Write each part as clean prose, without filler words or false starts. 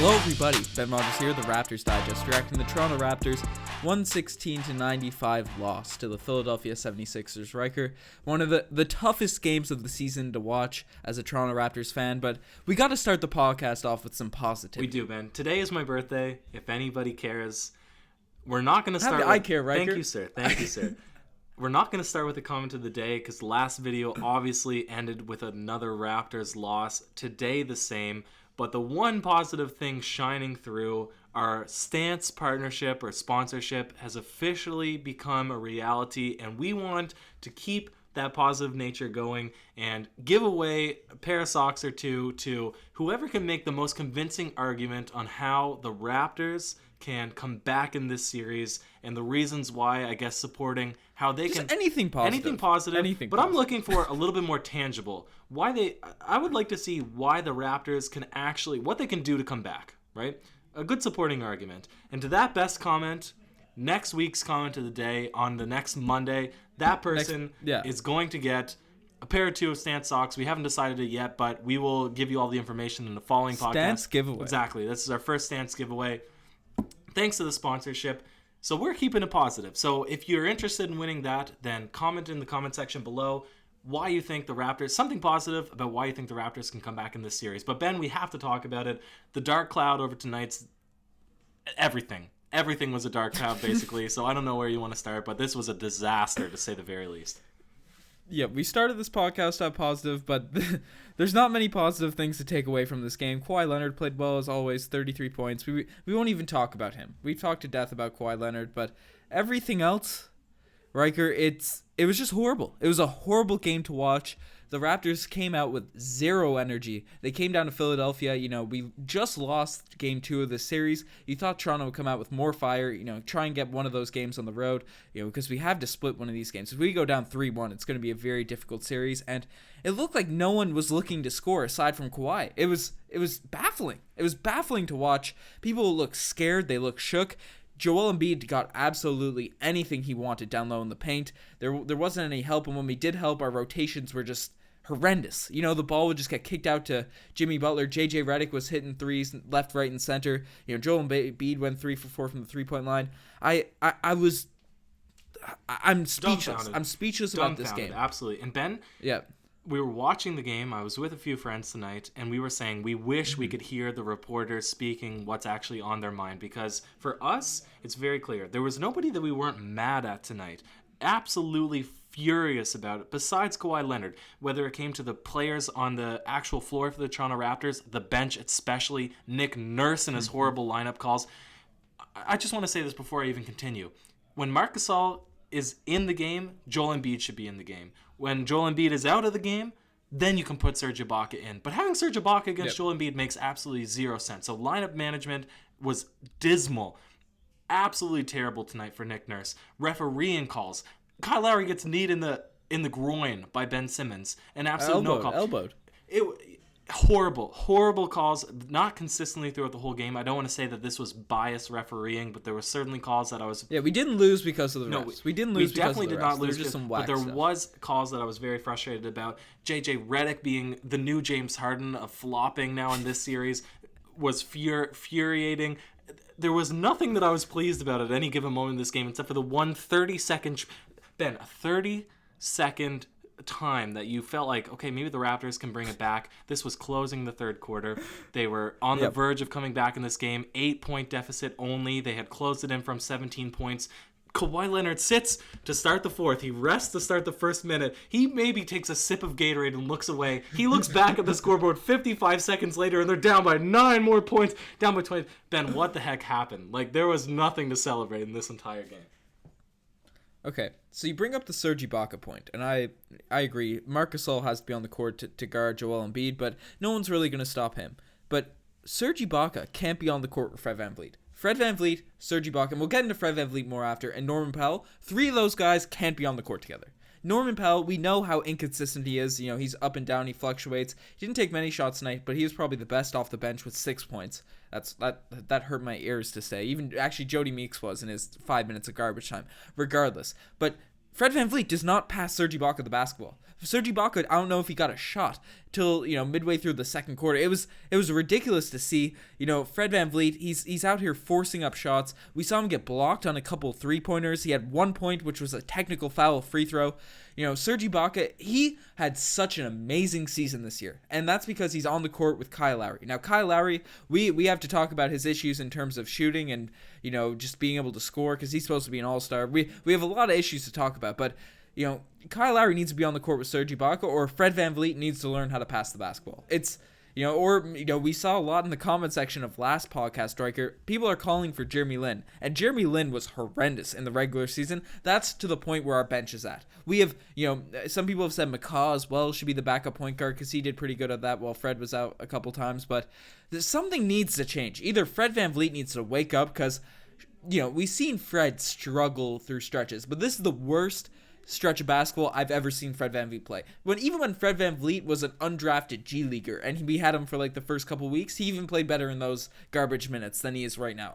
Hello everybody, Ben Rogers here, the Raptors Digest, reacting to the Toronto Raptors 116-95 loss to the Philadelphia 76ers. Riker, one of the toughest games of the season to watch as a Toronto Raptors fan, but we got to start the podcast off with some positivity. We do, Ben. Today is my birthday, if anybody cares. We're not going to start I care, Riker. Thank you, sir. We're not going to start with the comment of the day because the last video obviously ended with another Raptors loss. Today the same. But the one positive thing shining through, our Stance partnership or sponsorship has officially become a reality, and we want to keep that positive nature going and give away a pair of socks or two to whoever can make the most convincing argument on how the Raptors can come back in this series and the reasons why, I guess, supporting how they Just can anything positive. I'm looking for a little bit more tangible. I would like to see why the Raptors can actually, what they can do to come back, right? A good supporting argument. And to that best comment, next week's comment of the day on the next Monday, that person is going to get a pair or two of Stance socks. We haven't decided it yet, but we will give you all the information in the following podcast. Stance giveaway. Exactly. This is our first Stance giveaway. Thanks to the sponsorship. So we're keeping it positive. So if you're interested in winning that, then comment in the comment section below why you think the Raptors, something positive about why you think the Raptors can come back in this series. But Ben, we have to talk about it. The dark cloud over tonight's everything. Everything was a dark cloud, basically. So I don't know where you want to start, but this was a disaster, to say the very least. Yeah, we started this podcast out positive, but there's not many positive things to take away from this game. Kawhi Leonard played well as always, 33 points. We won't even talk about him. We've talked to death about Kawhi Leonard, but everything else, Riker, it was just horrible. It was a horrible game to watch. The Raptors came out with zero energy. They came down to Philadelphia. We just lost game 2 of the series. You thought Toronto would come out with more fire, try and get one of those games on the road, because we have to split one of these games. If we go down 3-1, it's going to be a very difficult series. And it looked like no one was looking to score aside from Kawhi. It was baffling. It was baffling to watch. People look scared. They look shook. Joel Embiid got absolutely anything he wanted down low in the paint. There wasn't any help, and when we did help, our rotations were just horrendous. The ball would just get kicked out to Jimmy Butler. JJ Redick was hitting threes left, right, and center. Joel Embiid went 3 for 4 from the 3-point line. I'm speechless. I'm speechless about this game. Absolutely. And Ben, we were watching the game. I was with a few friends tonight, and we were saying we wish we could hear the reporters speaking what's actually on their mind, because for us, it's very clear. There was nobody that we weren't mad at tonight. Absolutely furious about it, besides Kawhi Leonard, whether it came to the players on the actual floor for the Toronto Raptors, the bench especially, Nick Nurse and his horrible lineup calls. I just want to say this before I even continue. When Marc Gasol is in the game, Joel Embiid should be in the game. When Joel Embiid is out of the game, then you can put Serge Ibaka in. But having Serge Ibaka against Joel Embiid makes absolutely zero sense. So lineup management was dismal. Absolutely terrible tonight for Nick Nurse. Refereeing calls. Kyle Lowry gets kneed in the groin by Ben Simmons. And absolutely no call. Elbowed. Horrible calls, not consistently throughout the whole game. I don't want to say that this was biased refereeing, but there were certainly calls that I was... Yeah, we didn't lose because of the refs. We didn't lose because of the refs. We definitely did not lose, but there was calls that I was very frustrated about. JJ Redick being the new James Harden of flopping now in this series was infuriating. There was nothing that I was pleased about at any given moment in this game except for the one 30-second... Ben, a 30-second... time that you felt like, okay, maybe the Raptors can bring it back. This was closing the third quarter. They were on the verge of coming back in this game. 8-point deficit only. They had closed it in from 17 points. Kawhi Leonard sits to start the fourth. He rests to start the first minute. He maybe takes a sip of Gatorade and looks away. He looks back at the scoreboard 55 seconds later, and they're down by 9 more points, down by 20. Ben, what the heck happened? Like, there was nothing to celebrate in this entire game. Okay, so you bring up the Serge Ibaka point, and I agree. Marc Gasol has to be on the court to guard Joel Embiid, but no one's really going to stop him. But Serge Ibaka can't be on the court with Fred VanVleet. Fred VanVleet, Serge Ibaka, and we'll get into Fred VanVleet more after, and Norman Powell, 3 of those guys can't be on the court together. Norman Powell, we know how inconsistent he is. He's up and down, he fluctuates. He didn't take many shots tonight, but he was probably the best off the bench with 6 points. That hurt my ears to say. Even actually Jody Meeks was in his 5 minutes of garbage time. Regardless, but Fred VanVleet does not pass Serge Ibaka the basketball. Serge Ibaka, I don't know if he got a shot till midway through the second quarter. It was ridiculous to see. Fred VanVleet, he's out here forcing up shots. We saw him get blocked on a couple 3-pointers. He had 1 point, which was a technical foul free throw. Serge Ibaka, he had such an amazing season this year, and that's because he's on the court with Kyle Lowry. Now, Kyle Lowry, we have to talk about his issues in terms of shooting and just being able to score, because he's supposed to be an all-star. We have a lot of issues to talk about, but Kyle Lowry needs to be on the court with Serge Ibaka, or Fred VanVleet needs to learn how to pass the basketball. We saw a lot in the comment section of last podcast, Ryker. People are calling for Jeremy Lin, and Jeremy Lin was horrendous in the regular season. That's to the point where our bench is at. We have, some people have said McCaw as well should be the backup point guard, because he did pretty good at that while Fred was out a couple times, but something needs to change. Either Fred VanVleet needs to wake up, because, we've seen Fred struggle through stretches, but this is the worst stretch of basketball I've ever seen Fred VanVleet play. Even when Fred VanVleet was an undrafted G Leaguer and we had him for like the first couple weeks, he even played better in those garbage minutes than he is right now.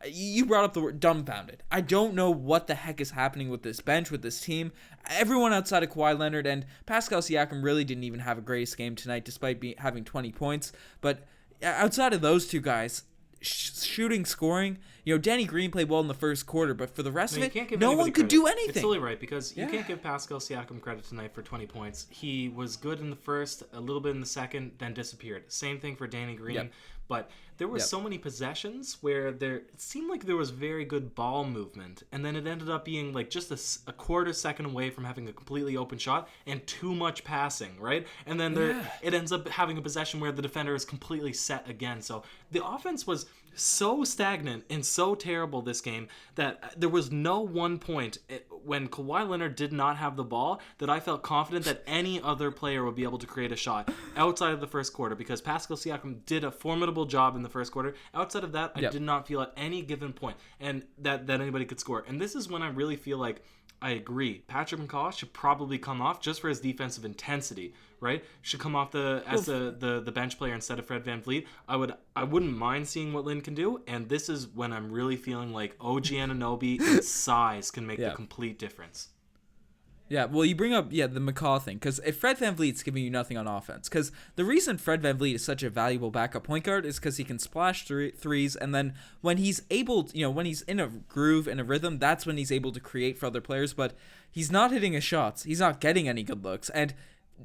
You brought up the word dumbfounded. I don't know what the heck is happening with this bench, with this team. Everyone outside of Kawhi Leonard and Pascal Siakam really didn't even have a greatest game tonight, despite having 20 points. But outside of those two guys, shooting, scoring, Danny Green played well in the first quarter, but for the rest of it, no one could do anything. It's totally right, because you can't give Pascal Siakam credit tonight for 20 points. He was good in the first, a little bit in the second, then disappeared. Same thing for Danny Green. Yep. But there were so many possessions where it seemed like there was very good ball movement, and then it ended up being like just a quarter second away from having a completely open shot and too much passing, right? And then it ends up having a possession where the defender is completely set again. So the offense was so stagnant and so terrible this game that there was no one point when Kawhi Leonard did not have the ball that I felt confident that any other player would be able to create a shot outside of the first quarter, because Pascal Siakam did a formidable job in the first quarter. Outside of that, I did not feel at any given point and that anybody could score. And this is when I really feel like I agree. Patrick McCaw should probably come off just for his defensive intensity, right? Should come off as the bench player instead of Fred VanVleet. I wouldn't mind seeing what Lin can do, and this is when I'm really feeling like OG Anunoby and size can make the complete difference. Yeah, well, you bring up the McCaw thing, because if Fred VanVleet's giving you nothing on offense, because the reason Fred VanVleet is such a valuable backup point guard is because he can splash threes, and then when he's able to, when he's in a groove, in a rhythm, that's when he's able to create for other players, but he's not hitting his shots, he's not getting any good looks, and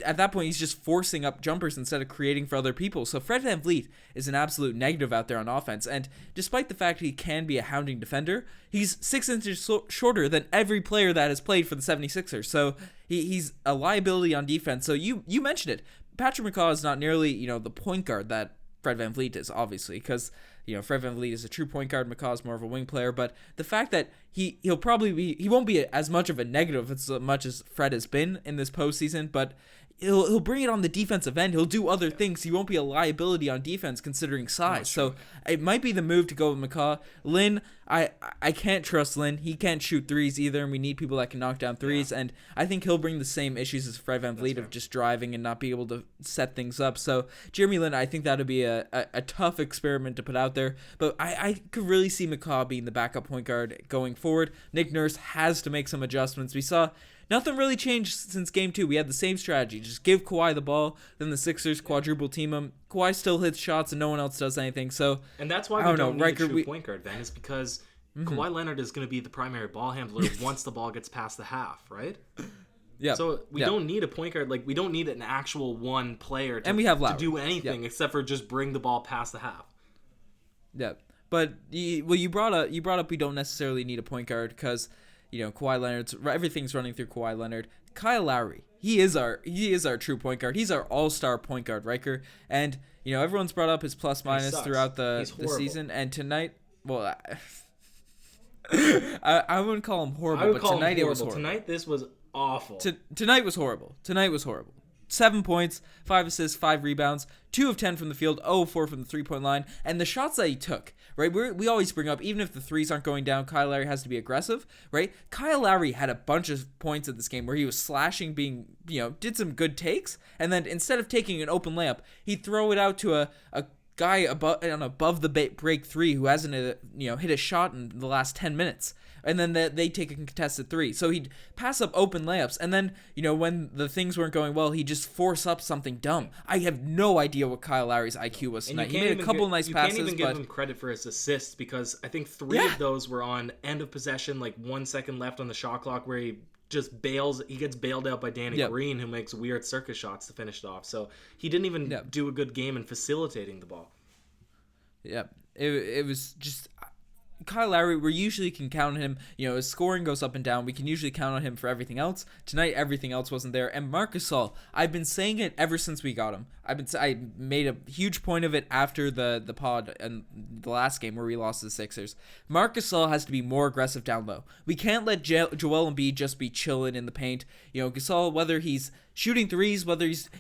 at that point, he's just forcing up jumpers instead of creating for other people. So Fred VanVleet is an absolute negative out there on offense. And despite the fact he can be a hounding defender, he's 6 inches shorter than every player that has played for the 76ers. So he's a liability on defense. So you mentioned it. Patrick McCaw is not nearly, the point guard that Fred VanVleet is, obviously, because Fred VanVleet is a true point guard. McCaw is more of a wing player, but the fact that he won't be as much of a negative as much as Fred has been in this postseason, but he'll bring it on the defensive end. He'll do other things. He won't be a liability on defense considering size. So it might be the move to go with McCaw. Lin, I can't trust Lin. He can't shoot threes either, and we need people that can knock down threes. Yeah. And I think he'll bring the same issues as Fred VanVleet of just driving and not be able to set things up. So Jeremy Lin, I think that would be a tough experiment to put out there. But I could really see McCaw being the backup point guard going forward. Nick Nurse has to make some adjustments. We saw nothing really changed since Game 2. We had the same strategy. Just give Kawhi the ball, then the Sixers quadruple team him. Kawhi still hits shots and no one else does anything. And that's why we don't need a true point guard, Ben, is because Kawhi Leonard is going to be the primary ball handler once the ball gets past the half, right? Yeah. So we don't need a point guard. Like, we don't need an actual one player to do anything except for just bring the ball past the half. Yeah. But you brought up we don't necessarily need a point guard because Kawhi Leonard's everything's running through Kawhi Leonard. Kyle Lowry, he is our true point guard. He's our all-star point guard, Ryker. And everyone's brought up his plus minus throughout the season. And tonight, well, I wouldn't call him horrible, but tonight it was horrible. Tonight this was awful. Tonight was horrible. 7 points, 5 assists, 5 rebounds, 2 of 10 from the field, 0 of 4 from the three-point line, and the shots that he took, right? We always bring up, even if the threes aren't going down, Kyle Lowry has to be aggressive, right? Kyle Lowry had a bunch of points in this game where he was slashing, did some good takes, and then instead of taking an open layup, he'd throw it out to a guy above the break three who hasn't hit a shot in the last 10 minutes. and then they take a contested 3. So he'd pass up open layups, and then, when the things weren't going well, he'd just force up something dumb. I have no idea what Kyle Lowry's IQ was tonight. He made a couple nice passes, you can't even give him credit for his assists, because I think 3 of those were on end of possession, like 1 second left on the shot clock, where he just gets bailed out by Danny Green, who makes weird circus shots to finish it off. So he didn't even do a good game in facilitating the ball. Yeah, it was just Kyle Lowry. We usually can count on him. His scoring goes up and down. We can usually count on him for everything else. Tonight, everything else wasn't there. And Marc Gasol, I've been saying it ever since we got him. I made a huge point of it after the pod and the last game where we lost to the Sixers. Marc Gasol has to be more aggressive down low. We can't let Joel Embiid just be chilling in the paint. Gasol, whether he's shooting threes,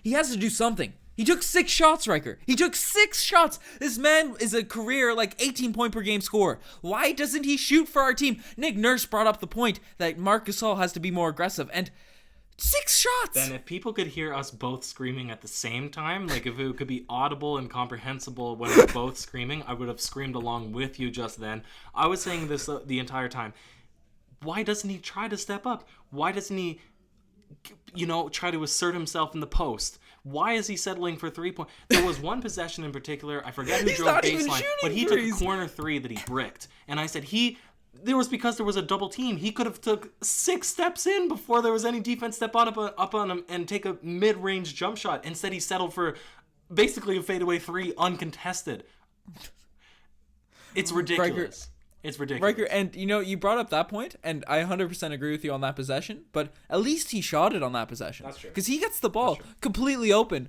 he has to do something. He took 6 shots, Ryker. He took 6 shots. This man is a career 18-point per game scorer. Why doesn't he shoot for our team? Nick Nurse brought up the point that Marc Gasol has to be more aggressive, and 6 shots. Ben, if people could hear us both screaming at the same time, if it could be audible and comprehensible when we're both screaming, I would have screamed along with you just then. I was saying this the entire time. Why doesn't he try to step up? Why doesn't he, try to assert himself in the post? Why is he settling for 3-point? There was one possession in particular, I forget who drove baseline, but he took a corner 3 that he bricked. And I said because there was a double team, he could have took 6 steps in before there was any defense step up on him and take a mid-range jump shot. Instead, he settled for basically a fadeaway 3 uncontested. It's ridiculous. It's ridiculous. Ryker, and you brought up that point, and I 100% agree with you on that possession, but at least he shot it on that possession. That's true. Because he gets the ball completely open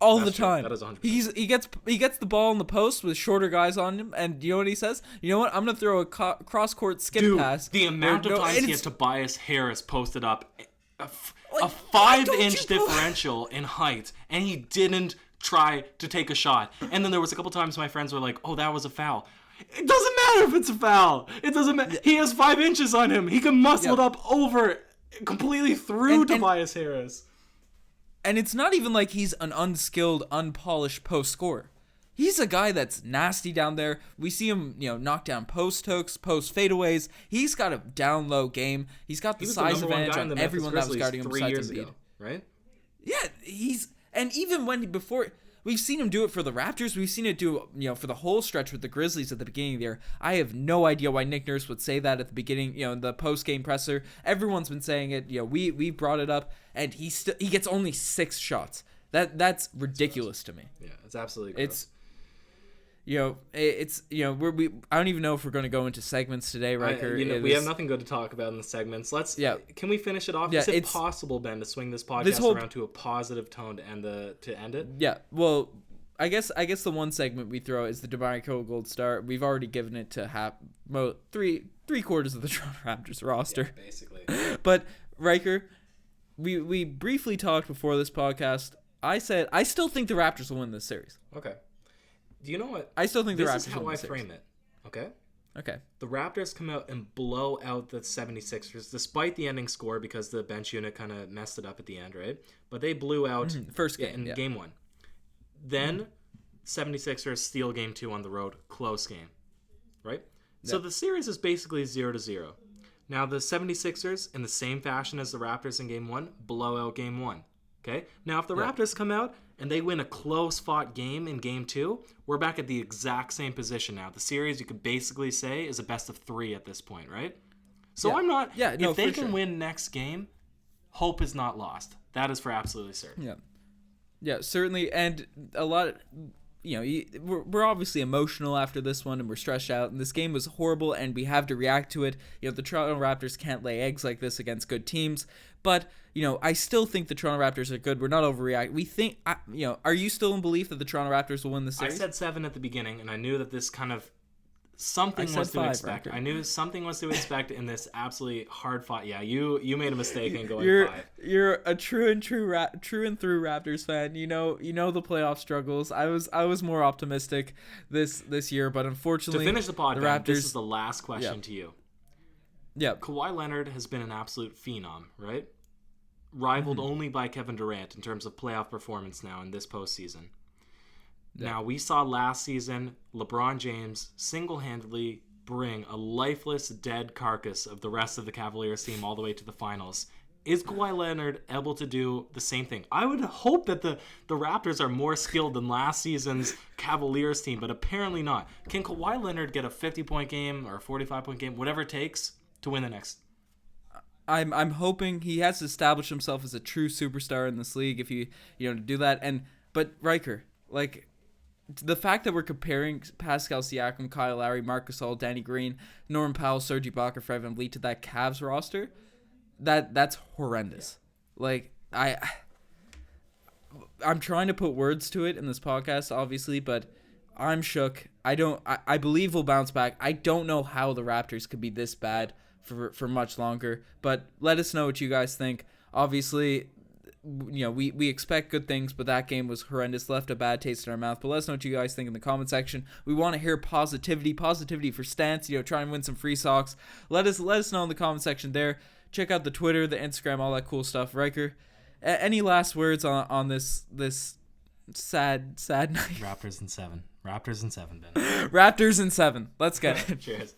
all the time. That is 100%. He gets the ball in the post with shorter guys on him, and you know what he says? You know what? I'm going to throw a cross-court skip pass. The amount of times he has Tobias Harris posted up a 5-inch differential in height, and he didn't try to take a shot. And then there was a couple times my friends were like, oh, that was a foul. It doesn't matter if it's a foul. It doesn't matter. He has 5 inches on him. He can muscle it up over completely through Tobias Harris. And it's not even like he's an unskilled, unpolished post scorer. He's a guy that's nasty down there. We see him, knock down post hooks, post fadeaways. He's got a down low game. He's got the size advantage on everyone that was guarding him besides Embiid. Right? Yeah, and even before. We've seen him do it for the Raptors. We've seen it do, for the whole stretch with the Grizzlies at the beginning of the year. I have no idea why Nick Nurse would say that at the beginning, in the post-game presser. Everyone's been saying it. We brought it up, and he gets only 6 shots. That's ridiculous to me. Yeah, it's absolutely gross. I don't even know if we're going to go into segments today, Ryker. We have nothing good to talk about in the segments. Can we finish it off? Is it possible, Ben, to swing this podcast around to a positive tone to end it? Yeah. Well, I guess the one segment we throw is the DeMarco Gold Star. We've already given it to three quarters of the Toronto Raptors roster. Yeah, basically. But Ryker, we briefly talked before this podcast. I said I still think the Raptors will win this series. Okay. Do you know what? I still think the Raptors will win this is how I frame it. Okay? The Raptors come out and blow out the 76ers, despite the ending score, because the bench unit kind of messed it up at the end, right? But they blew out first game in game 1. Then 76ers steal game 2 on the road, close game, right? So the series is basically 0-0. Now the 76ers, in the same fashion as the Raptors in game 1, blow out game 1. Okay? Now if the Raptors come out and they win a close-fought game in game 2, we're back at the exact same position now. The series, you could basically say, is a best of 3 at this point, right? So I'm not... if they can win next game, hope is not lost. That is for absolutely certain. Yeah, certainly. And a lot... we're obviously emotional after this one, and we're stressed out, and this game was horrible, and we have to react to it. The Toronto Raptors can't lay eggs like this against good teams, but I still think the Toronto Raptors are good. We're not overreacting. We think, are you still in belief that the Toronto Raptors will win the series? I said 7 at the beginning, and I knew that this kind of something was to expect. Raptor. I knew something was to expect in this absolutely hard fought. Yeah, you made a mistake in going 5. You're a true and through Raptors fan. You know the playoff struggles. I was more optimistic this year, but unfortunately, to finish the pod, Raptors. This is the last question to you. Yeah, Kawhi Leonard has been an absolute phenom, right? Rivaled only by Kevin Durant in terms of playoff performance now in this postseason. Yeah. Now, we saw last season LeBron James single-handedly bring a lifeless, dead carcass of the rest of the Cavaliers team all the way to the finals. Is Kawhi Leonard able to do the same thing? I would hope that the Raptors are more skilled than last season's Cavaliers team, but apparently not. Can Kawhi Leonard get a 50-point game or a 45-point game, whatever it takes, to win the next? I'm hoping he has to establish himself as a true superstar in this league if to do that. But Riker, like, the fact that we're comparing Pascal Siakam, Kyle Lowry, Marc Gasol, Danny Green, Norman Powell, Serge Ibaka, Fred VanVleet to that Cavs roster, that's horrendous. Like, I'm trying to put words to it in this podcast, obviously, but I'm shook. I believe we'll bounce back. I don't know how the Raptors could be this bad for much longer, but let us know what you guys think. Obviously, we expect good things, but that game was horrendous, left a bad taste in our mouth. But let us know what you guys think in the comment section. We want to hear positivity for Stance, try and win some free socks. Let us know in the comment section there. Check out the Twitter, the Instagram, all that cool stuff. Riker, any last words on this sad night? Raptors in 7, Ben. Raptors in 7. Let's get it. Cheers.